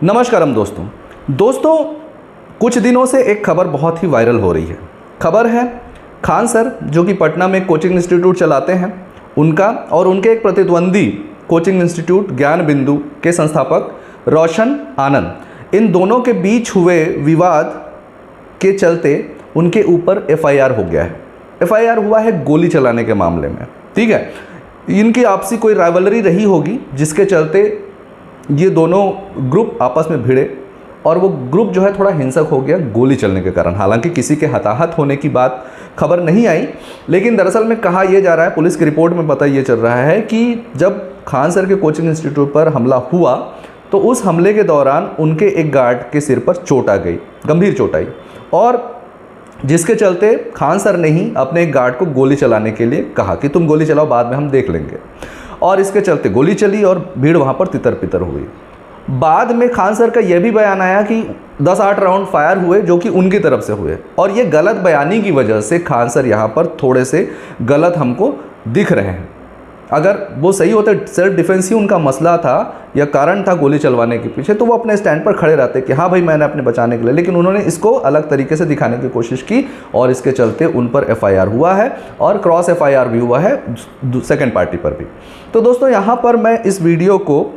नमस्कारम दोस्तों कुछ दिनों से एक खबर बहुत ही वायरल हो रही है। खबर है खान सर जो कि पटना में कोचिंग इंस्टीट्यूट चलाते हैं उनका और उनके एक प्रतिद्वंदी कोचिंग इंस्टीट्यूट ज्ञान बिंदु के संस्थापक रोशन आनंद, इन दोनों के बीच हुए विवाद के चलते उनके ऊपर एफआईआर हो गया है। एफआईआर हुआ है गोली चलाने के मामले में। ठीक है, इनकी आपसी कोई राइवलरी रही होगी जिसके चलते ये दोनों ग्रुप आपस में भिड़े और वो ग्रुप जो है थोड़ा हिंसक हो गया गोली चलने के कारण। हालांकि किसी के हताहत होने की बात खबर नहीं आई, लेकिन दरअसल में कहा यह जा रहा है, पुलिस की रिपोर्ट में पता ये चल रहा है कि जब खान सर के कोचिंग इंस्टीट्यूट पर हमला हुआ तो उस हमले के दौरान उनके एक गार्ड के सिर पर चोट आ गई, गंभीर चोट आई, और जिसके चलते खान सर ने ही अपने एक गार्ड को गोली चलाने के लिए कहा कि तुम गोली चलाओ, बाद में हम देख लेंगे। और इसके चलते गोली चली और भीड़ वहाँ पर तितर पितर हुई। बाद में खान सर का यह भी बयान आया कि 10-8 राउंड फायर हुए जो कि उनकी तरफ से हुए, और ये गलत बयानी की वजह से खान सर यहाँ पर थोड़े से गलत हमको दिख रहे हैं। अगर वो सही होते, सेल्फ डिफेंस ही उनका मसला था या कारण था गोली चलवाने के पीछे, तो वो अपने स्टैंड पर खड़े रहते कि हाँ भाई मैंने अपने बचाने के लिए, लेकिन उन्होंने इसको अलग तरीके से दिखाने की कोशिश की और इसके चलते उन पर एफआईआर हुआ है और क्रॉस एफआईआर भी हुआ है सेकंड पार्टी पर भी। तो दोस्तों यहाँ पर मैं इस वीडियो को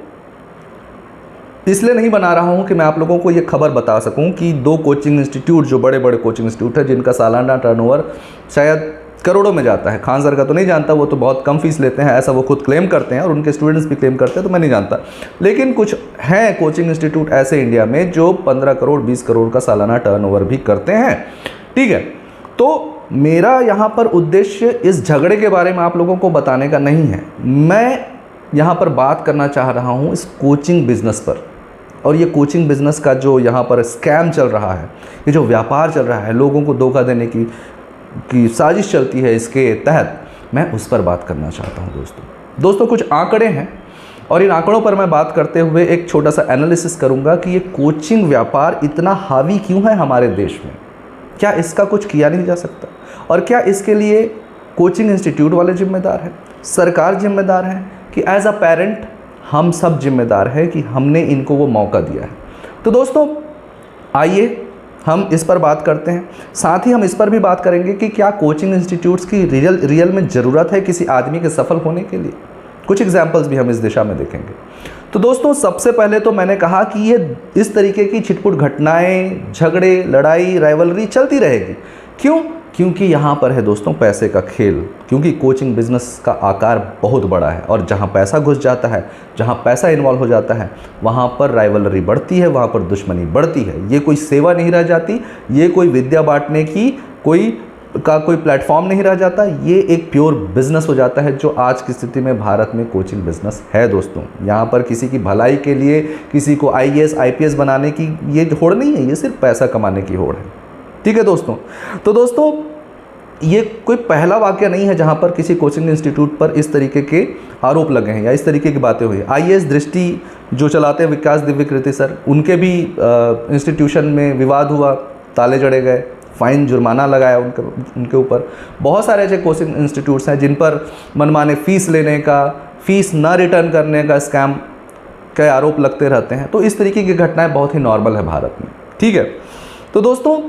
इसलिए नहीं बना रहा हूँ कि मैं आप लोगों को ये खबर बता सकूँ कि दो कोचिंग इंस्टीट्यूट जो बड़े बड़े कोचिंग इंस्टीट्यूट है जिनका सालाना टर्नओवर शायद करोड़ों में जाता है, खान सर का तो नहीं जानता, वो तो बहुत कम फीस लेते हैं, ऐसा वो खुद क्लेम करते हैं और उनके स्टूडेंट्स भी क्लेम करते हैं, तो मैं नहीं जानता। लेकिन कुछ हैं कोचिंग इंस्टीट्यूट ऐसे इंडिया में जो 15 करोड़ 20 करोड़ का सालाना टर्नओवर भी करते हैं। ठीक है, तो मेरा यहाँ पर उद्देश्य इस झगड़े के बारे में आप लोगों को बताने का नहीं है। मैं यहाँ पर बात करना चाह रहा हूँ इस कोचिंग बिजनेस पर, और ये कोचिंग बिजनेस का जो यहाँ पर स्कैम चल रहा है, ये जो व्यापार चल रहा है, लोगों को धोखा देने की साजिश चलती है, इसके तहत मैं उस पर बात करना चाहता हूँ। दोस्तों कुछ आंकड़े हैं और इन आंकड़ों पर मैं बात करते हुए एक छोटा सा एनालिसिस करूँगा कि ये कोचिंग व्यापार इतना हावी क्यों है हमारे देश में। क्या इसका कुछ किया नहीं जा सकता, और क्या इसके लिए कोचिंग इंस्टीट्यूट वाले जिम्मेदार हैं, सरकार जिम्मेदार है, कि एज अ पेरेंट हम सब जिम्मेदार हैं कि हमने इनको वो मौका दिया है। तो दोस्तों आइए हम इस पर बात करते हैं। साथ ही हम इस पर भी बात करेंगे कि क्या कोचिंग इंस्टीट्यूट्स की रियल में ज़रूरत है किसी आदमी के सफल होने के लिए। कुछ एग्जाम्पल्स भी हम इस दिशा में देखेंगे। तो दोस्तों सबसे पहले तो मैंने कहा कि ये इस तरीके की छिटपुट घटनाएं, झगड़े, लड़ाई, राइवलरी चलती रहेगी। क्यों? क्योंकि यहाँ पर है दोस्तों पैसे का खेल। क्योंकि कोचिंग बिजनेस का आकार बहुत बड़ा है और जहाँ पैसा घुस जाता है, जहाँ पैसा इन्वॉल्व हो जाता है, वहाँ पर राइवलरी बढ़ती है, वहाँ पर दुश्मनी बढ़ती है। ये कोई सेवा नहीं रह जाती, ये कोई विद्या बांटने की कोई प्लेटफॉर्म नहीं रह जाता, ये एक प्योर बिजनेस हो जाता है, जो आज की स्थिति में भारत में कोचिंग बिजनेस है। दोस्तों यहाँ पर किसी की भलाई के लिए, किसी को आईएएस आईपीएस बनाने की ये होड़ नहीं है, ये सिर्फ पैसा कमाने की होड़ है। ठीक है दोस्तों, तो दोस्तों ये कोई पहला वाकया नहीं है जहाँ पर किसी कोचिंग इंस्टीट्यूट पर इस तरीके के आरोप लगे हैं या इस तरीके की बातें हुई। आईएएस दृष्टि जो चलाते हैं विकास दिव्यकृति सर, उनके भी इंस्टीट्यूशन में विवाद हुआ, ताले जड़े गए, फाइन जुर्माना लगाया उनके ऊपर। बहुत सारे ऐसे कोचिंग इंस्टीट्यूट्स हैं जिन पर मनमाने फ़ीस लेने का, फ़ीस ना रिटर्न करने का स्कैम के आरोप लगते रहते हैं। तो इस तरीके की घटनाएँ बहुत ही नॉर्मल है भारत में। ठीक है, तो दोस्तों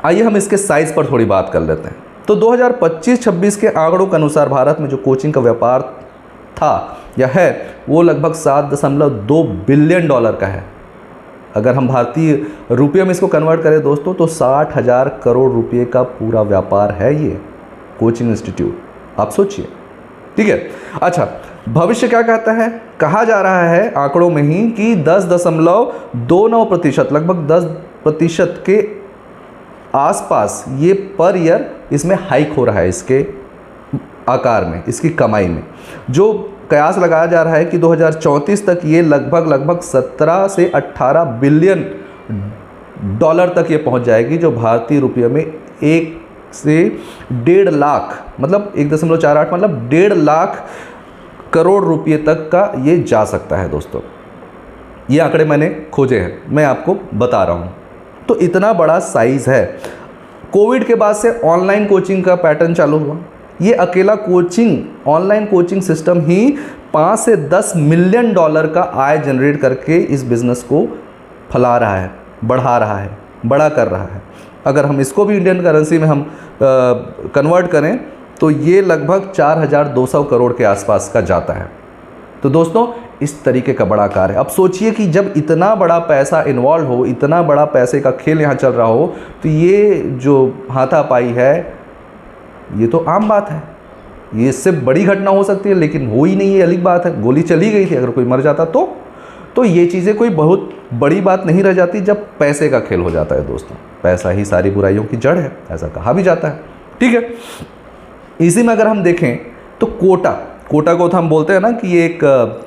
आइए हम इसके साइज़ पर थोड़ी बात कर लेते हैं। तो 2025-26 के आंकड़ों के अनुसार भारत में जो कोचिंग का व्यापार था या है वो लगभग 7.2 बिलियन डॉलर का है। अगर हम भारतीय रुपये में इसको कन्वर्ट करें दोस्तों तो 60,000 करोड़ रुपए का पूरा व्यापार है ये कोचिंग इंस्टीट्यूट। आप सोचिए। ठीक है, अच्छा भविष्य क्या कहता है? कहा जा रहा है आंकड़ों में ही कि 10.29%, लगभग 10% के आसपास ये पर ईयर इसमें हाइक हो रहा है, इसके आकार में, इसकी कमाई में। जो कयास लगाया जा रहा है कि 2034 तक ये लगभग 17 से 18 बिलियन डॉलर तक ये पहुंच जाएगी, जो भारतीय रुपये में 1 से 1.5 लाख, मतलब 1.48 मतलब 1.5 लाख करोड़ रुपये तक का ये जा सकता है। दोस्तों ये आंकड़े मैंने खोजे हैं, मैं आपको बता रहा हूँ। तो इतना बड़ा साइज़ है। कोविड के बाद से ऑनलाइन कोचिंग का पैटर्न चालू हुआ। ये अकेला ऑनलाइन कोचिंग सिस्टम ही 5 से 10 मिलियन डॉलर का आय जनरेट करके इस बिज़नेस को फैला रहा है, बढ़ा रहा है, बड़ा कर रहा है। अगर हम इसको भी इंडियन करेंसी में हम कन्वर्ट करें तो ये लगभग 4200 करोड़ के आसपास का जाता है। तो दोस्तों इस तरीके का बड़ा कार्य है। अब सोचिए कि जब इतना बड़ा पैसा इन्वॉल्व हो, इतना बड़ा पैसे का खेल यहाँ चल रहा हो, तो ये जो हाथापाई है ये तो आम बात है। ये इससे बड़ी घटना हो सकती है लेकिन हो ही नहीं, ये अलग बात है। गोली चली गई थी, अगर कोई मर जाता तो ये चीज़ें कोई बहुत बड़ी बात नहीं रह जाती जब पैसे का खेल हो जाता है। दोस्तों पैसा ही सारी बुराइयों की जड़ है, ऐसा कहा भी जाता है। ठीक है, इसी में अगर हम देखें तो कोटा को तो हम बोलते हैं ना कि ये एक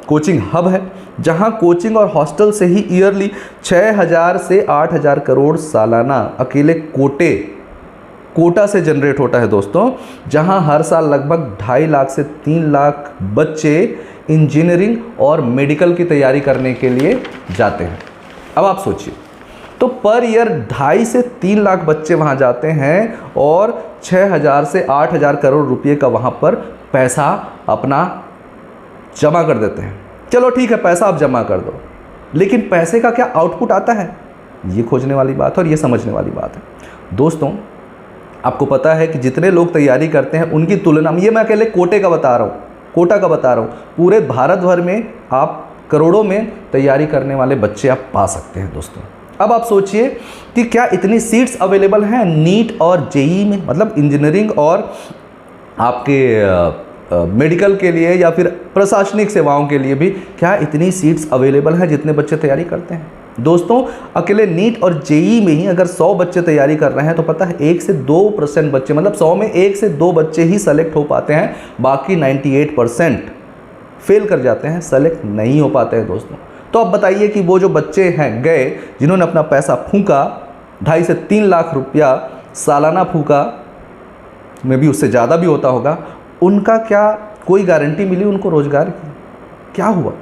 कोचिंग हब है, जहां कोचिंग और हॉस्टल से ही ईयरली 6000 से 8000 करोड़ सालाना अकेले कोटा से जनरेट होता है दोस्तों, जहां हर साल लगभग 2.5 लाख से 3 लाख बच्चे इंजीनियरिंग और मेडिकल की तैयारी करने के लिए जाते हैं। अब आप सोचिए, तो पर ईयर 2.5 से 3 लाख बच्चे वहाँ जाते हैं और 6000 से 8000 करोड़ रुपये का वहाँ पर पैसा अपना जमा कर देते हैं। चलो ठीक है, पैसा आप जमा कर दो, लेकिन पैसे का क्या आउटपुट आता है, ये खोजने वाली बात है और ये समझने वाली बात है। दोस्तों आपको पता है कि जितने लोग तैयारी करते हैं उनकी तुलना में, ये मैं अकेले कोटा का बता रहा हूँ, पूरे भारत भर में आप करोड़ों में तैयारी करने वाले बच्चे आप पा सकते हैं। दोस्तों अब आप सोचिए कि क्या इतनी सीट्स अवेलेबल हैं नीट और जेईई में, मतलब इंजीनियरिंग और आपके मेडिकल के लिए या फिर प्रशासनिक सेवाओं के लिए भी क्या इतनी सीट्स अवेलेबल हैं जितने बच्चे तैयारी करते हैं। दोस्तों अकेले नीट और जेईई में ही अगर 100 बच्चे तैयारी कर रहे हैं तो पता है 1 से 2% बच्चे, मतलब 100 में 1 से 2 बच्चे ही सेलेक्ट हो पाते हैं, बाकी 98% फेल कर जाते हैं, सेलेक्ट नहीं हो पाते हैं। दोस्तों तो अब बताइए कि वो जो बच्चे हैं गए जिन्होंने अपना पैसा फूंका, 2.5 से 3 लाख रुपया सालाना फूंका, में भी उससे ज़्यादा भी होता होगा, उनका क्या कोई गारंटी मिली उनको रोजगार की? क्या हुआ?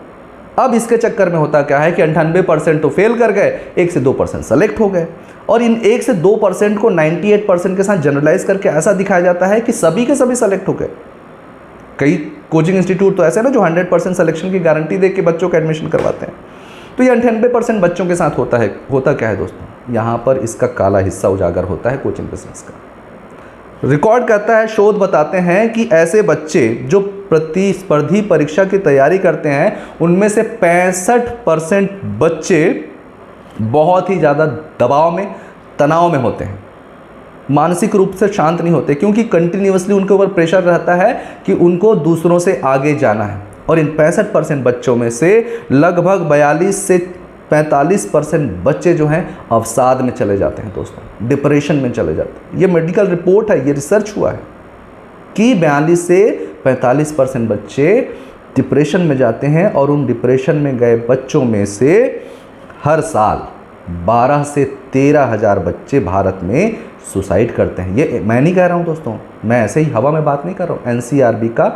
अब इसके चक्कर में होता क्या है कि 98% तो फेल कर गए, 1 से 2% सेलेक्ट हो गए, और इन 1 से 2% को 98% के साथ जनरलाइज करके ऐसा दिखाया जाता है कि सभी के सभी सेलेक्ट हो गए। कई कोचिंग इंस्टीट्यूट तो ऐसे ना जो 100% सिलेक्शन की गारंटी दे के बच्चों का एडमिशन करवाते हैं। तो ये 98% बच्चों के साथ होता है। होता क्या है दोस्तों, यहाँ पर इसका काला हिस्सा उजागर होता है कोचिंग बिजनेस का। रिकॉर्ड करता है, शोध बताते हैं कि ऐसे बच्चे जो प्रतिस्पर्धी परीक्षा की तैयारी करते हैं उनमें से 65% बच्चे बहुत ही ज़्यादा दबाव में, तनाव में होते हैं, मानसिक रूप से शांत नहीं होते, क्योंकि कंटिन्यूअसली उनके ऊपर प्रेशर रहता है कि उनको दूसरों से आगे जाना है। और इन 65% बच्चों में से लगभग 42 से 45% बच्चे जो हैं अवसाद में चले जाते हैं दोस्तों, डिप्रेशन में चले जाते हैं। ये मेडिकल रिपोर्ट है, ये रिसर्च हुआ है कि 42 से 45% बच्चे डिप्रेशन में जाते हैं, और उन डिप्रेशन में गए बच्चों में से हर साल 12 से 13 हज़ार बच्चे भारत में सुसाइड करते हैं। ये मैं नहीं कह रहा हूँ दोस्तों, मैं ऐसे ही हवा में बात नहीं कर रहा हूँ। एनसीआरबी का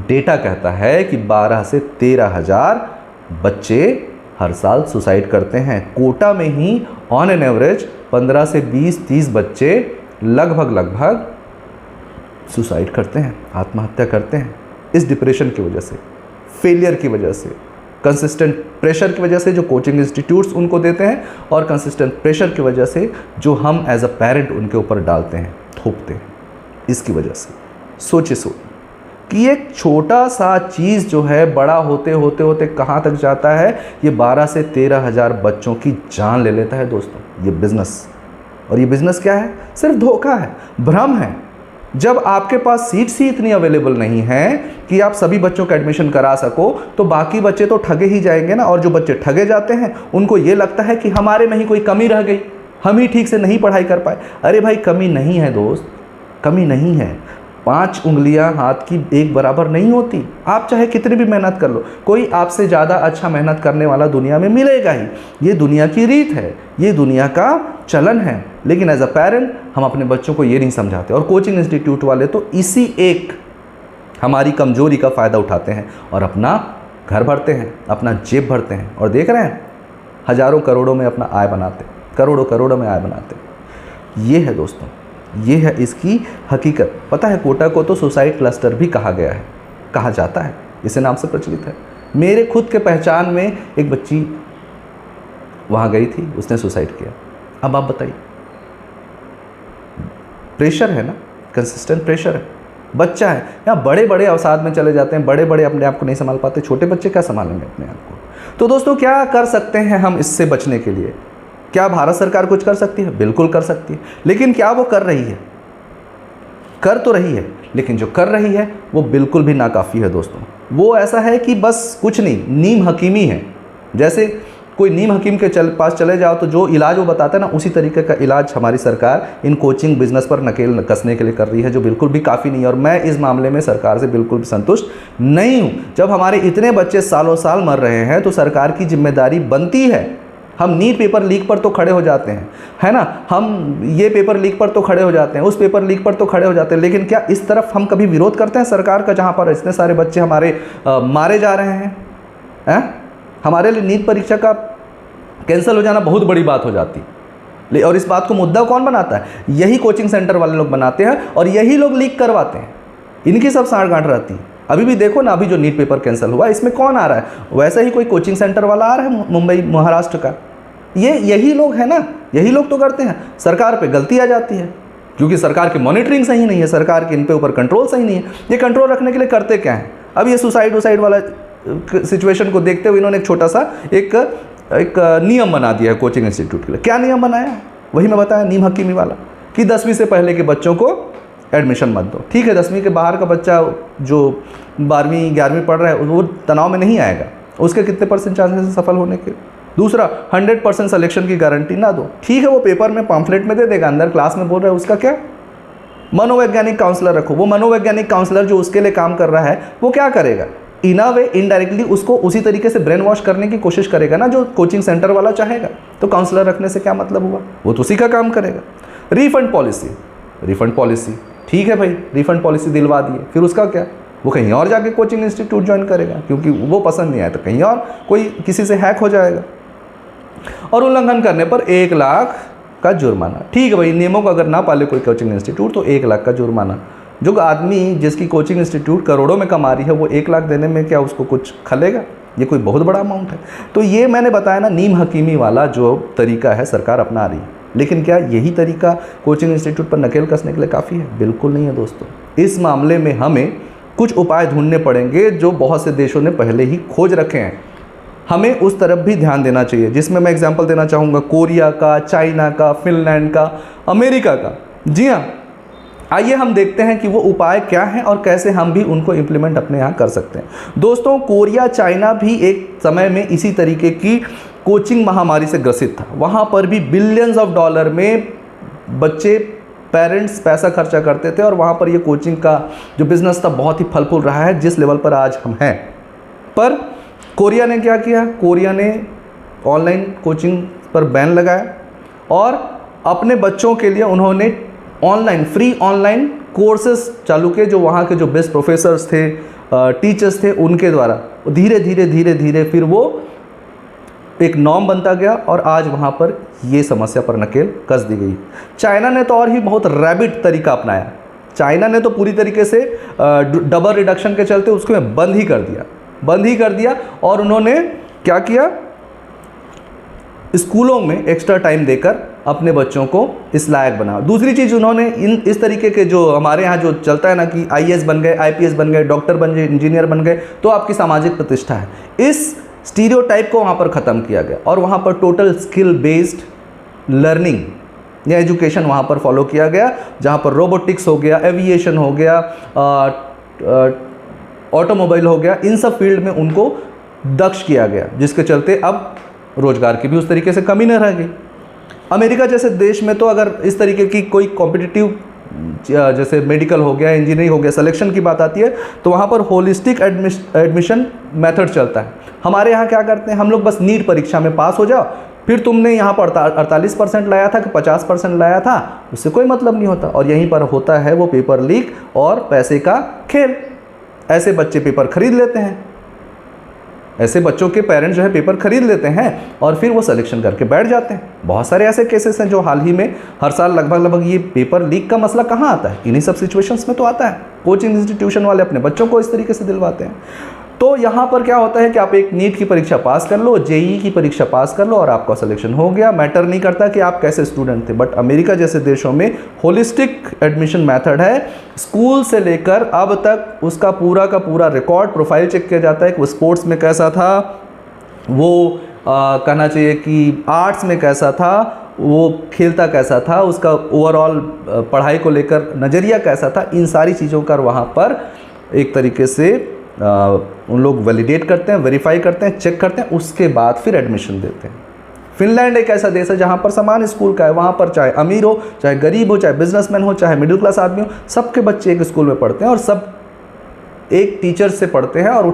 डेटा कहता है कि 12 से 13 हज़ार बच्चे हर साल सुसाइड करते हैं। कोटा में ही ऑन एन एवरेज 15 से 20-30 बच्चे लगभग सुसाइड करते हैं, आत्महत्या करते हैं, इस डिप्रेशन की वजह से, फेलियर की वजह से, कंसिस्टेंट प्रेशर की वजह से जो कोचिंग इंस्टीट्यूट्स उनको देते हैं, और कंसिस्टेंट प्रेशर की वजह से जो हम एज अ पेरेंट उनके ऊपर डालते हैं, थोपते हैं। इसकी वजह से सोचिए कि एक छोटा सा चीज़ जो है बड़ा होते होते कहाँ तक जाता है, ये 12 से 13 हज़ार बच्चों की जान ले लेता है दोस्तों, ये बिज़नेस। और ये बिज़नेस क्या है? सिर्फ धोखा है, भ्रम है। जब आपके पास सीट्स ही इतनी अवेलेबल नहीं हैं कि आप सभी बच्चों का एडमिशन करा सको, तो बाकी बच्चे तो ठगे ही जाएंगे ना। और जो बच्चे ठगे जाते हैं उनको ये लगता है कि हमारे में ही कोई कमी रह गई, हम ही ठीक से नहीं पढ़ाई कर पाए। अरे भाई, कमी नहीं है दोस्त, कमी नहीं है। 5 उंगलियां हाथ की एक बराबर नहीं होती। आप चाहे कितनी भी मेहनत कर लो, कोई आपसे ज़्यादा अच्छा मेहनत करने वाला दुनिया में मिलेगा ही। ये दुनिया की रीत है, ये दुनिया का चलन है। लेकिन एज अ पेरेंट हम अपने बच्चों को ये नहीं समझाते, और कोचिंग इंस्टीट्यूट वाले तो इसी एक हमारी कमजोरी का फ़ायदा उठाते हैं और अपना घर भरते हैं, अपना जेब भरते हैं। और देख रहे हैं, हज़ारों करोड़ों में अपना आय बनाते, करोड़ों में आय बनाते। ये है दोस्तों, ये है इसकी हकीकत। पता है, कोटा को तो सुसाइड क्लस्टर भी कहा गया है, कहा जाता है, इसे नाम से प्रचलित है। मेरे खुद के पहचान में एक बच्ची वहाँ गई थी, उसने सुसाइड किया। अब आप बताइए, प्रेशर है ना, कंसिस्टेंट प्रेशर है। बच्चा है, यहाँ बड़े बड़े अवसाद में चले जाते हैं, बड़े बड़े अपने आप को नहीं संभाल पाते, छोटे बच्चे क्या संभालेंगे अपने आप को। तो दोस्तों क्या कर सकते हैं हम इससे बचने के लिए? क्या भारत सरकार कुछ कर सकती है? बिल्कुल कर सकती है, लेकिन क्या वो कर रही है? कर तो रही है, लेकिन जो कर रही है वो बिल्कुल भी नाकाफ़ी है दोस्तों। वो ऐसा है कि बस कुछ नहीं, नीम हकीमी है। जैसे कोई नीम हकीम के पास चले जाओ तो जो इलाज वो बताता है ना, उसी तरीके का इलाज हमारी सरकार इन कोचिंग बिजनेस पर नकेल कसने के लिए कर रही है, जो बिल्कुल भी काफ़ी नहीं है। और मैं इस मामले में सरकार से बिल्कुल भी संतुष्ट नहीं हूँ। जब हमारे इतने बच्चे सालों साल मर रहे हैं तो सरकार की जिम्मेदारी बनती है। हम नीट पेपर लीक पर तो खड़े हो जाते हैं, है ना, हम ये पेपर लीक पर तो खड़े हो जाते हैं, उस पेपर लीक पर तो खड़े हो जाते हैं, लेकिन क्या इस तरफ हम कभी विरोध करते हैं सरकार का, जहाँ पर इतने सारे बच्चे हमारे मारे जा रहे हैं? हमारे लिए नीट परीक्षा का कैंसिल हो जाना बहुत बड़ी बात हो जाती है। और इस बात को मुद्दा कौन बनाता है? यही कोचिंग सेंटर वाले लोग बनाते हैं और यही लोग लीक करवाते हैं। इनकी सब साँठगांठ रहती है। अभी भी देखो ना, अभी जो नीट पेपर कैंसिल हुआ इसमें कौन आ रहा है? वैसा ही कोई कोचिंग सेंटर वाला आ रहा है मुंबई महाराष्ट्र का। यही लोग हैं ना, यही लोग तो करते हैं। सरकार पे गलती आ जाती है क्योंकि सरकार की मॉनिटरिंग सही नहीं है, सरकार के इन पे ऊपर कंट्रोल सही नहीं है। ये कंट्रोल रखने के लिए करते क्या है? अब ये सुसाइड वाला सिचुएशन को देखते हुए इन्होंने एक छोटा सा एक नियम बना दिया है कोचिंग इंस्टीट्यूट के लिए। क्या नियम बनाया? वही मैं बताया, नीम हकीमी वाला, कि 10वीं से पहले के बच्चों को एडमिशन मत दो। ठीक है, 10वीं के बाहर का बच्चा जो 12वीं 11वीं पढ़ रहा है वो तनाव में नहीं आएगा, उसके कितने % चांसेस हैं सफल होने के? दूसरा, 100% सिलेक्शन की गारंटी ना दो। ठीक है, वो पेपर में पम्फलेट में दे देगा, अंदर क्लास में बोल रहा है, उसका क्या? मनोवैज्ञानिक काउंसलर रखो। वो मनोवैज्ञानिक काउंसलर जो उसके लिए काम कर रहा है वो क्या करेगा? इन अ वे इनडायरेक्टली उसको उसी तरीके से ब्रेन वॉश करने की कोशिश करेगा ना जो कोचिंग सेंटर वाला चाहेगा। तो काउंसलर रखने से क्या मतलब हुआ? वो तो उसी का काम करेगा। रिफंड पॉलिसी, ठीक है भाई, रिफंड पॉलिसी दिलवा दिए, फिर उसका क्या? वो कहीं और जाके कोचिंग इंस्टीट्यूट ज्वाइन करेगा क्योंकि वो पसंद नहीं आया तो कहीं और कोई किसी से हैक हो जाएगा। और उल्लंघन करने पर 1 लाख का जुर्माना। ठीक है भाई, नियमों को अगर ना पाले कोई कोचिंग इंस्टीट्यूट तो 1 लाख का जुर्माना। जो आदमी जिसकी कोचिंग इंस्टीट्यूट करोड़ों में कमा रही है वो 1 लाख देने में क्या उसको कुछ खलेगा? ये कोई बहुत बड़ा अमाउंट है। तो ये मैंने बताया ना, नीम हकीमी वाला जो तरीका है सरकार अपना रही है, लेकिन क्या यही तरीका कोचिंग इंस्टीट्यूट पर नकेल कसने के लिए काफ़ी है? बिल्कुल नहीं है दोस्तों। इस मामले में हमें कुछ उपाय ढूंढने पड़ेंगे जो बहुत से देशों ने पहले ही खोज रखे हैं। हमें उस तरफ भी ध्यान देना चाहिए, जिसमें मैं एग्जांपल देना चाहूँगा कोरिया का, चाइना का, फिनलैंड का, अमेरिका का। जी हाँ, आइए हम देखते हैं कि वो उपाय क्या हैं और कैसे हम भी उनको इम्प्लीमेंट अपने यहाँ कर सकते हैं। दोस्तों, कोरिया, चाइना भी एक समय में इसी तरीके की कोचिंग महामारी से ग्रसित था। वहाँ पर भी बिलियंस ऑफ डॉलर में बच्चे, पेरेंट्स पैसा खर्चा करते थे और वहाँ पर ये कोचिंग का जो बिज़नेस था बहुत ही फल फूल रहा है, जिस लेवल पर आज हम हैं। पर कोरिया ने क्या किया? कोरिया ने ऑनलाइन कोचिंग पर बैन लगाया और अपने बच्चों के लिए उन्होंने फ्री ऑनलाइन कोर्सेज चालू किए, जो वहाँ के जो बेस्ट प्रोफेसर्स थे, टीचर्स थे, उनके द्वारा धीरे धीरे फिर वो एक नॉर्म बनता गया और आज वहाँ पर ये समस्या पर नकेल कस दी गई। चाइना ने तो और ही बहुत रैबिट तरीका अपनाया। चाइना ने तो पूरी तरीके से डबल रिडक्शन के चलते उसको बंद ही कर दिया और उन्होंने क्या किया? स्कूलों में एक्स्ट्रा टाइम देकर अपने बच्चों को इस लायक बना। दूसरी चीज़, उन्होंने इस तरीके के जो हमारे यहाँ जो चलता है ना कि IAS बन गए, IPS बन गए, डॉक्टर बन गए, इंजीनियर बन गए तो आपकी सामाजिक प्रतिष्ठा है, इस स्टीरियोटाइप को वहाँ पर ख़त्म किया गया और वहाँ पर टोटल स्किल बेस्ड लर्निंग या एजुकेशन वहाँ पर फॉलो किया गया, जहाँ पर रोबोटिक्स हो गया, एविएशन हो गया, ऑटोमोबाइल हो गया, इन सब फील्ड में उनको दक्ष किया गया, जिसके चलते अब रोजगार की भी उस तरीके से कमी न रह गई। अमेरिका जैसे देश में तो अगर इस तरीके की कोई कॉम्पिटिटिव जैसे मेडिकल हो गया, इंजीनियरिंग हो गया, सिलेक्शन की बात आती है तो वहाँ पर होलिस्टिक एडमिशन मेथड चलता है। हमारे यहाँ क्या करते हैं, हम लोग बस नीट परीक्षा में पास हो जाओ, फिर तुमने यहाँ पर 48% लाया था कि 50% लाया था, उससे कोई मतलब नहीं होता। और यहीं पर होता है वो पेपर लीक और पैसे का खेल। ऐसे बच्चे पेपर खरीद लेते हैं, ऐसे बच्चों के पेरेंट्स जो है पेपर खरीद लेते हैं और फिर वो सिलेक्शन करके बैठ जाते हैं। बहुत सारे ऐसे केसेस हैं जो हाल ही में हर साल लगभग ये पेपर लीक का मसला कहाँ आता है? इन्हीं सब सिचुएशंस में तो आता है। कोचिंग इंस्टीट्यूशन वाले अपने बच्चों को इस तरीके से दिलवाते हैं। तो यहाँ पर क्या होता है कि आप एक नीट की परीक्षा पास कर लो, जेईई की परीक्षा पास कर लो और आपका सिलेक्शन हो गया। मैटर नहीं करता कि आप कैसे स्टूडेंट थे। बट अमेरिका जैसे देशों में होलिस्टिक एडमिशन मेथड है, स्कूल से लेकर अब तक उसका पूरा का पूरा रिकॉर्ड प्रोफाइल चेक किया जाता है कि वो स्पोर्ट्स में कैसा था, वो कहना चाहिए कि आर्ट्स में कैसा था, वो खेलता कैसा था, उसका ओवरऑल पढ़ाई को लेकर नज़रिया कैसा था। इन सारी चीज़ों का वहाँ पर एक तरीके से उन लोग वैलिडेट करते हैं, वेरीफाई करते हैं, चेक करते हैं, उसके बाद फिर एडमिशन देते हैं। फिनलैंड एक ऐसा देश है जहाँ पर समान स्कूल का है, वहाँ पर चाहे अमीर हो, चाहे गरीब हो, चाहे बिजनेसमैन हो, चाहे मिडिल क्लास आदमी हो, सबके बच्चे एक स्कूल में पढ़ते हैं और सब एक टीचर से पढ़ते हैं। और वो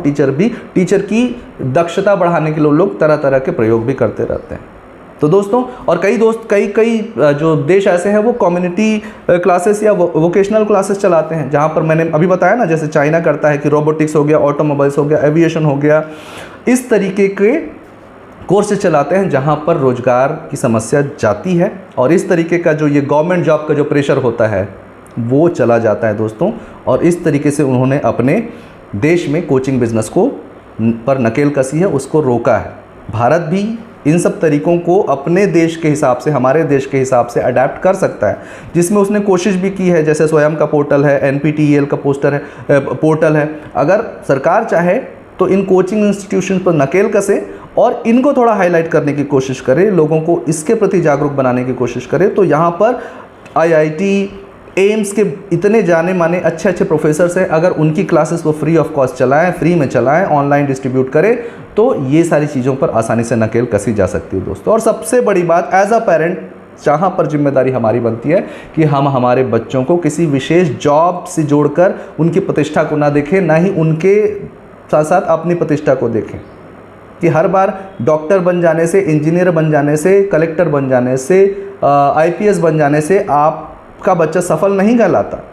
टीचर की दक्षता बढ़ाने के लिए लोग तरह तरह के प्रयोग भी करते रहते हैं। तो दोस्तों, और कई जो देश ऐसे हैं वो कम्युनिटी क्लासेस या वोकेशनल क्लासेस चलाते हैं, जहाँ पर मैंने अभी बताया ना, जैसे चाइना करता है कि रोबोटिक्स हो गया, ऑटोमोबाइल्स हो गया, एविएशन हो गया, इस तरीके के कोर्सेज चलाते हैं जहाँ पर रोजगार की समस्या जाती है और इस तरीके का जो ये गवर्नमेंट जॉब का जो प्रेशर होता है वो चला जाता है दोस्तों। और इस तरीके से उन्होंने अपने देश में कोचिंग बिजनेस को पर नकेल कसी है, उसको रोका है। भारत भी इन सब तरीकों को अपने देश के हिसाब से, हमारे देश के हिसाब से अडेप्ट कर सकता है, जिसमें उसने कोशिश भी की है। जैसे स्वयं का पोर्टल है, NPTEL का पोर्टल है। अगर सरकार चाहे तो इन कोचिंग इंस्टीट्यूशन पर नकेल कसे और इनको थोड़ा हाईलाइट करने की कोशिश करे, लोगों को इसके प्रति जागरूक बनाने की कोशिश करे, तो यहाँ पर IIT, एम्स के इतने जाने माने अच्छे प्रोफेसर्स हैं। अगर उनकी क्लासेस वो फ्री ऑफ कॉस्ट चलाएं, फ्री में चलाएं, ऑनलाइन डिस्ट्रीब्यूट करें, तो ये सारी चीज़ों पर आसानी से नकेल कसी जा सकती है दोस्तों। और सबसे बड़ी बात, एज अ पेरेंट जहाँ पर जिम्मेदारी हमारी बनती है कि हम हमारे बच्चों को किसी विशेष जॉब से जोड़कर उनकी प्रतिष्ठा को ना देखें, ना ही उनके साथ साथ अपनी प्रतिष्ठा को देखें कि हर बार डॉक्टर बन जाने से, इंजीनियर बन जाने से, कलेक्टर बन जाने से, IPS बन जाने से आपका बच्चा सफल नहीं कहलाता।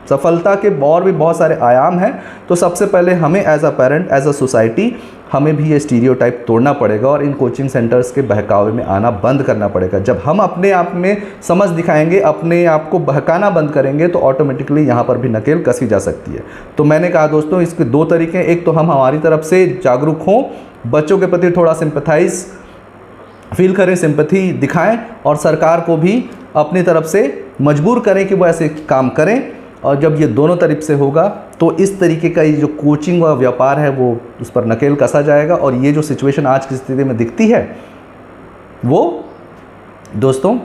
सफलता के और भी बहुत सारे आयाम हैं। तो सबसे पहले हमें as a parent, as a society, हमें भी ये स्टीरियोटाइप तोड़ना पड़ेगा और इन कोचिंग सेंटर्स के बहकावे में आना बंद करना पड़ेगा। जब हम अपने आप में समझ दिखाएंगे, अपने आप को बहकाना बंद करेंगे, तो ऑटोमेटिकली यहाँ पर भी नकेल कसी जा सकती है। तो मैंने कहा दोस्तों, इसके दो तरीके हैं। एक तो हम हमारी तरफ से जागरूक हों, बच्चों के प्रति थोड़ा सिंपैथाइज फील करें, सिंपैथी दिखाएं, और सरकार को भी अपनी तरफ से मजबूर करें कि वो ऐसे काम करें। और जब ये दोनों तरफ से होगा तो इस तरीके का ये जो कोचिंग व व्यापार है वो उस पर नकेल कसा जाएगा। और ये जो सिचुएशन आज की स्थिति में दिखती है वो दोस्तों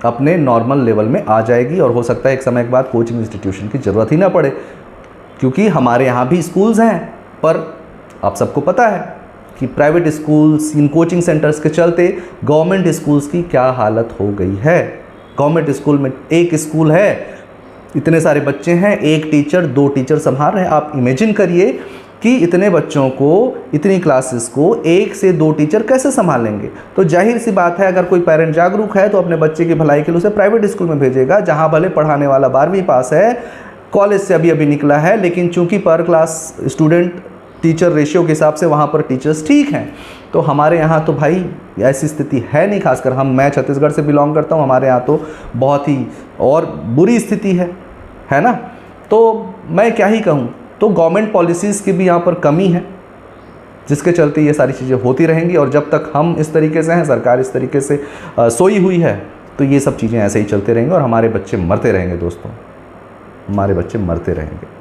अपने नॉर्मल लेवल में आ जाएगी। और हो सकता है एक समय के बाद कोचिंग इंस्टीट्यूशन की ज़रूरत ही ना पड़े, क्योंकि हमारे यहाँ भी स्कूल्स हैं। पर आप सबको पता है कि private schools, in coaching centres के चलते गवर्नमेंट स्कूल्स की क्या हालत हो गई है। गवर्नमेंट स्कूल में एक स्कूल है, इतने सारे बच्चे हैं, एक टीचर, 2 टीचर संभाल रहे हैं। आप इमेजिन करिए कि इतने बच्चों को, इतनी क्लासेस को 1 से 2 टीचर कैसे संभालेंगे। तो जाहिर सी बात है, अगर कोई पेरेंट जागरूक है तो अपने बच्चे की भलाई के लिए उसे प्राइवेट स्कूल में भेजेगा, जहां भले पढ़ाने वाला 12वीं पास है, कॉलेज से अभी निकला है, लेकिन चूंकि पर क्लास स्टूडेंट टीचर रेशियो के हिसाब से वहाँ पर टीचर्स ठीक हैं। तो हमारे यहाँ तो भाई ऐसी स्थिति है नहीं। खासकर मैं छत्तीसगढ़ से बिलोंग करता हूँ, हमारे यहाँ तो बहुत ही और बुरी स्थिति है ना। तो मैं क्या ही कहूँ, तो गवर्नमेंट पॉलिसीज़ की भी यहाँ पर कमी है, जिसके चलते ये सारी चीज़ें होती रहेंगी। और जब तक हम इस तरीके से हैं, सरकार इस तरीके से सोई हुई है, तो ये सब चीज़ें ऐसे ही चलते रहेंगे और हमारे बच्चे मरते रहेंगे दोस्तों, हमारे बच्चे मरते रहेंगे।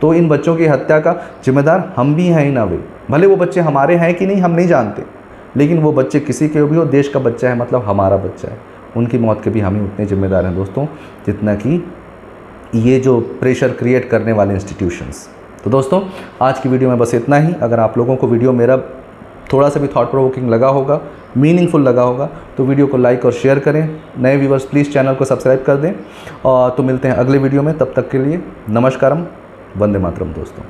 तो इन बच्चों की हत्या का जिम्मेदार हम भी हैं ही ना वे, भले वो बच्चे हमारे हैं कि नहीं हम नहीं जानते, लेकिन वो बच्चे किसी के भी हो, देश का बच्चा है, मतलब हमारा बच्चा है, उनकी मौत के भी हम ही उतने जिम्मेदार हैं दोस्तों, जितना कि ये जो प्रेशर क्रिएट करने वाले इंस्टीट्यूशंस। तो दोस्तों, आज की वीडियो में बस इतना ही। अगर आप लोगों को वीडियो मेरा थोड़ा सा भी थॉट प्रोवोकिंग लगा होगा, मीनिंगफुल लगा होगा, तो वीडियो को लाइक और शेयर करें। नए व्यूवर्स प्लीज़ चैनल को सब्सक्राइब कर दें। और तो मिलते हैं अगले वीडियो में, तब तक के लिए नमस्कारम, वंदे मातरम दोस्तों।